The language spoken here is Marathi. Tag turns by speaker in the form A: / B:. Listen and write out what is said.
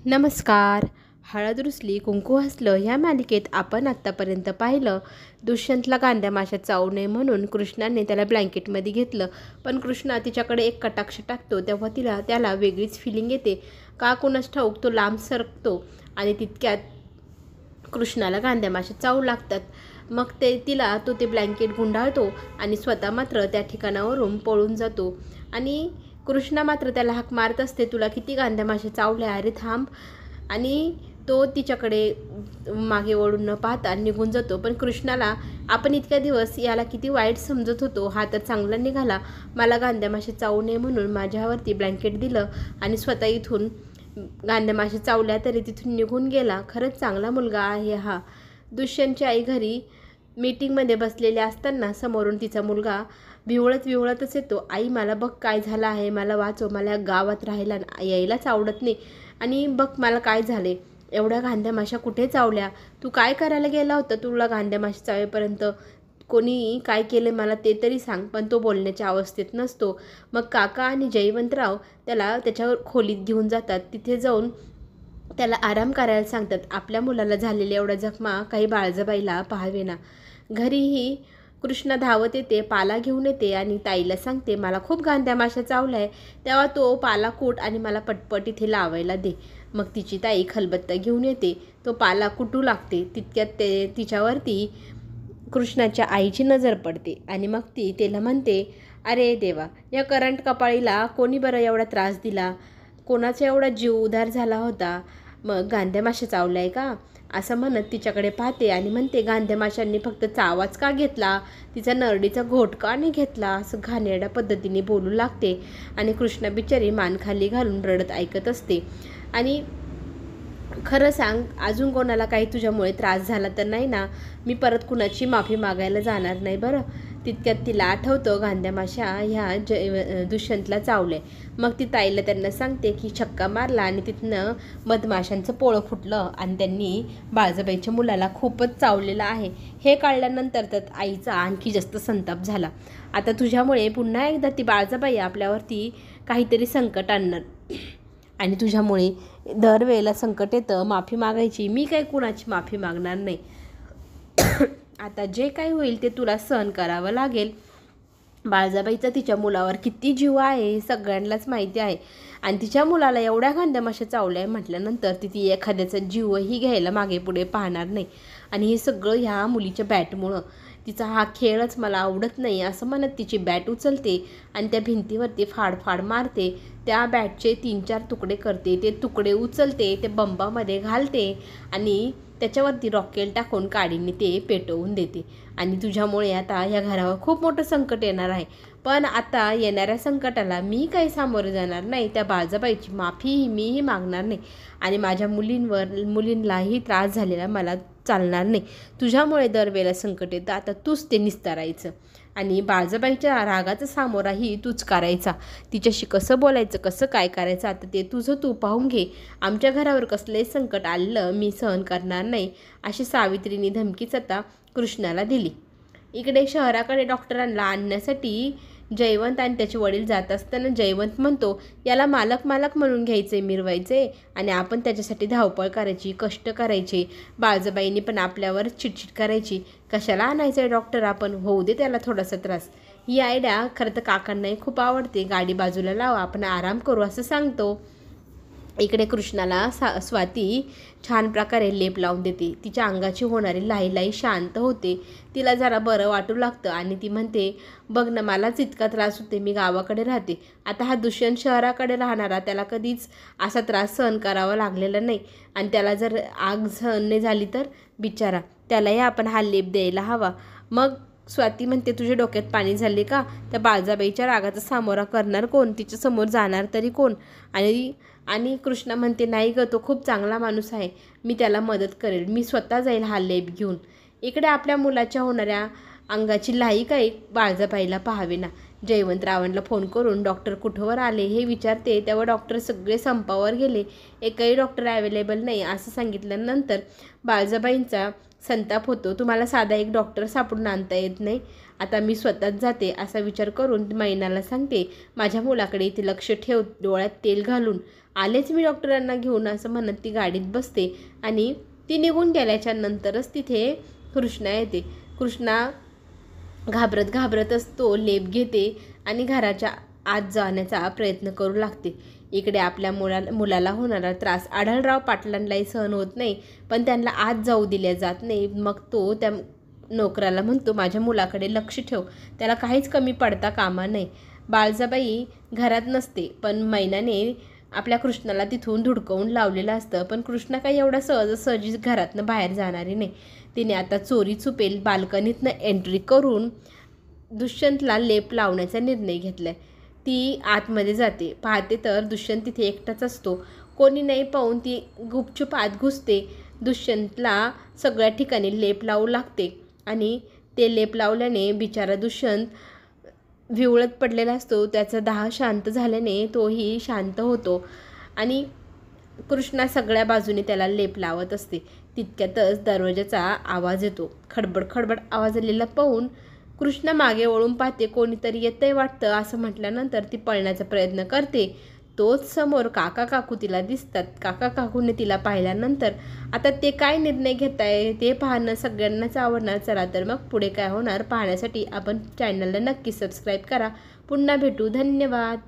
A: नमस्कार. हळद रुसली कुंकू हसलं ह्या मालिकेत आपण आत्तापर्यंत पाहिलं. दुष्यंतला कांद्या माश्या चावू नये म्हणून कृष्णाने त्याला ब्लँकेटमध्ये घेतलं, पण कृष्णा तिच्याकडे एक कटाक्ष टाकतो तेव्हा त्याला वेगळीच फिलिंग येते. का कुणास ठाऊक तो लांब सरकतो आणि तितक्यात कृष्णाला कांद्या माश्या चावू लागतात. मग तो ते ब्लँकेट गुंडाळतो आणि स्वतः मात्र त्या ठिकाणावरून पळून जातो. आणि कृष्णा मात्र त्याला हाक मारत असते, तुला किती कांद्या माश्या चावल्या, अरे थांब. आणि तो तिच्याकडे मागे वळून न पाहता निघून जातो. पण कृष्णाला आपण इतक्या दिवस याला किती वाईट समजत होतो, हा तर चांगला निघाला. मला कांद्या माश्या चावू नये म्हणून माझ्यावरती ब्लँकेट दिलं आणि स्वतः इथून कांद्या माश्या चावल्या तरी तिथून निघून गेला. खरंच चांगला मुलगा आहे हा. दुष्यंतची आई घरी मीटिंगमध्ये बसलेले असताना समोरून तिचा मुलगा विवळतच येतो. आई मला बघ काय झालं आहे, मला वाचव, मला गावात राहायला यायलाच आवडत नाही. आणि बघ मला काय झाले, एवढ्या कांद्या माश्या कुठे चावल्या, तू काय करायला गेला होता, तुला कांद्या माश्या चावेपर्यंत कोणी काय केलं मला ते तरी सांग. पण तो बोलण्याच्या अवस्थेत नसतो. मग काका आणि जयवंतराव त्याला त्याच्यावर खोलीत घेऊन जातात. तिथे जाऊन त्याला आराम करायला सांगतात. आपल्या मुलाला झालेल्या एवढ्या जखमा काही बाळजाबाईला पाहावेना. घरीही कृष्णा धावत येते, पाला घेऊन येते आणि ताईला सांगते मला खूप कांद्या माश्या चावल्या आहे, तेव्हा तो पाला कूट आणि मला पटपट इथे लावायला दे. मग तिची ताई खलबत्ता घेऊन येते, तो पाला कुटू लागते. तितक्यात तिच्यावरती कृष्णाच्या आईची नजर पडते आणि मग ती त्याला म्हणते, अरे देवा, या करंट कपाळीला कोणी बरं एवढा त्रास दिला, कोणाचा एवढा जीव उधार झाला होता, मग कांद्या माश्या चावलाय का, असं म्हणत तिच्याकडे पाहते आणि म्हणते, कांद्या माशांनी फक्त चावाच का घेतला, तिचा नरडीचा घोट का नाही घेतला, असं घाणेरड्या पद्धतीने बोलू लागते. आणि कृष्णा बिचारी मान खाली घालून रडत ऐकत असते. आणि खरं सांग, अजून कोणाला काही तुझ्यामुळे त्रास झाला तर नाही ना, मी परत कुणाची माफी मागायला जाणार नाही बरं. तितक्यात तिला आठवतं कांद्या माश्या ह्या दुष्यंतला चावले. मग ती ताईला त्यांना सांगते की छक्का मारला आणि तिथनं मधमाशांचं पोळं फुटलं आणि त्यांनी बाळजाबाईच्या मुलाला खूपच चावलेलं आहे. हे कळल्यानंतर तर आईचा आणखी जास्त संताप झाला. आता तुझ्यामुळे पुन्हा एकदा ती बाळजाबाई आपल्यावरती काहीतरी संकट आणणार आणि तुझ्यामुळे दरवेळेला संकट येतं, माफी मागायची, मी काही कुणाची माफी मागणार नाही. आता जे काही होईल ते तुला सहन करावं लागेल. बाळजाबाईचा तिच्या मुलावर किती जीव आहे हे सगळ्यांनाच माहिती आहे आणि तिच्या मुलाला एवढ्या कांद्या माश्या चावल्या म्हटल्यानंतर ती एखाद्याचा जीवही घ्यायला मागे पुढे पाहणार नाही. आणि हे सगळं ह्या मुलीच्या बॅटमुळं, तिचा हा खेळच मला आवडत नाही असं म्हणत तिची बॅट उचलते आणि त्या भिंतीवरती फाडफाड मारते. त्या बॅटचे 3-4 तुकडे करते, ते तुकडे उचलते, ते बंबामध्ये घालते आणि त्याच्यावरती रॉकेल टाकून काडीने ते पेटवून देते. आणि तुझ्यामुळे आता या घरावर खूप मोठं संकट येणार आहे, पण आता येणाऱ्या संकटाला मी काही सामोरं जाणार नाही. त्या बाळजाबाईची माफी मीही मागणार नाही आणि माझ्या मुलींनाही त्रास झालेला मला चालणार नाही. तुझ्यामुळे दरवेळेला संकट येतं, आता तूच ते निस्तारायचं आणि बाळजाबाईच्या रागाचा सामोराही तूच करायचा. तिच्याशी कसं बोलायचं, कसं काय करायचं, आता ते तुझं तू पाहून घे. आमच्या घरावर कसलंही संकट आलं मी सहन करणार नाही, अशी सावित्रीने धमकीच आता कृष्णाला दिली. इकडे शहराकडे डॉक्टरांना आणण्यासाठी जयवंत आणि त्याचे वडील जात असताना जयवंत म्हणतो, याला मालक म्हणून घ्यायचे, मिरवायचे आणि आपण त्याच्यासाठी धावपळ करायची, कष्ट करायचे. बाळजाबाईंनी पण आपल्यावर चिडचिड करायची, कशाला आणायचं आहे डॉक्टर, आपण होऊ दे त्याला थोडासा त्रास. ही आयडिया खरं तर काकांनाही खूप आवडते. गाडी बाजूला लावा, आपण आराम करू असं सांगतो. इकडे कृष्णाला स्वाती छान प्रकारे लेप लावून देते. तिच्या अंगाची होणारी लाई शांत होते, तिला जरा बरं वाटू लागतं आणि ती म्हणते, बघ ना मलाच इतका त्रास होते, मी गावाकडे राहते, आता हा दुष्यंत शहराकडे राहणारा, त्याला कधीच असा त्रास सहन करावा लागलेला नाही आणि त्याला जर आग सहन नाही झाली तर बिचारा, त्यालाही आपण हा लेप द्यायला हवा. मग स्वाती म्हणते, तुझ्या डोक्यात पाणी झाले का, त्या बाळजाबाईच्या रागाचा सामोरा करणार कोण, तिच्यासमोर जाणार तरी कोण. आणि कृष्णा म्हणते, नाही गं, तो खूप चांगला माणूस आहे, मी त्याला मदत करेल, मी स्वतः जाईल हा लेप घेऊन. इकडे आपल्या मुलाच्या होणाऱ्या अंगाची लाई काही बाळजाबाईला पाहावे ना. जयवंतरावांना फोन करून डॉक्टर कुठवर आले हे विचारते, तेव्हा डॉक्टर सगळे संपावर गेले, एकही डॉक्टर अवेलेबल नाही असं सांगितल्यानंतर बाळजाबाईंचा संताप होतो. तुम्हाला साधा एक डॉक्टर सापडून आणता येत नाही, आता मी स्वतःच जाते असा विचार करून मैनाला सांगते, माझ्या मुलाकडे इथे लक्ष ठेव, डोळ्यात तेल घालून आलेच मी डॉक्टरांना घेऊन असं म्हणत ती गाडीत बसते आणि ती निघून गेल्याच्या नंतरच तिथे कृष्णा येते. कृष्णा घाबरत घाबरतच तो लेप घेते आणि घराच्या आत जाण्याचा प्रयत्न करू लागते. इकडे आपल्या मुलाला होणारा त्रास आढळराव पाटलांनाही सहन होत नाही, पण त्यांना आत जाऊ दिल्या जात नाही. मग तो त्या नोकराला म्हणतो, माझ्या मुलाकडे लक्ष ठेव, त्याला काहीच कमी पडता कामा नये. बाळजाबाई घरात नसते, पण मैनाने आपल्या कृष्णाला तिथून धुडकवून लावलेलं असतं. पण कृष्णा काही एवढा सहजासहजी घरातनं बाहेर जाणारी नाही. तिने आता चोरी चुपेल बाल्कनीतनं एंट्री करून दुष्यंतला लेप लावण्याचा निर्णय घेतलाय. ती आतमध्ये जाते. पाहते तर दुष्यंत तिथे एकटाच असतो. कोणी नाही पाहून ती गुपचूप आत घुसते. दुष्यंतला सगळ्या ठिकाणी लेप लावू लागते आणि ते लेप लावल्याने बिचारा दुष्यंत विवळत पडलेला असतो. त्याचा दाह शांत झाल्याने तोही शांत होतो आणि कृष्णा सगळ्या बाजूने त्याला लेप लावत असते. तितक्यातच दरवाजाचा आवाज येतो. खडबड खडबड आवाज आलेला पाहून कृष्णा मागे वळून पाहते. कोणीतरी येतंय वाटतं असं म्हटल्यानंतर ती पळण्याचा प्रयत्न करते. तोच समोर काका काकू तिला दिसतात. काका काकूने तिला पाहिल्यानंतर आता ते काय निर्णय घेत आहे ते पाहणं सगळ्यांनाच आवडणार. चला तर मग पुढे काय होणार पाहण्यासाठी आपण चॅनलला नक्की सबस्क्राईब करा. पुन्हा भेटू. धन्यवाद.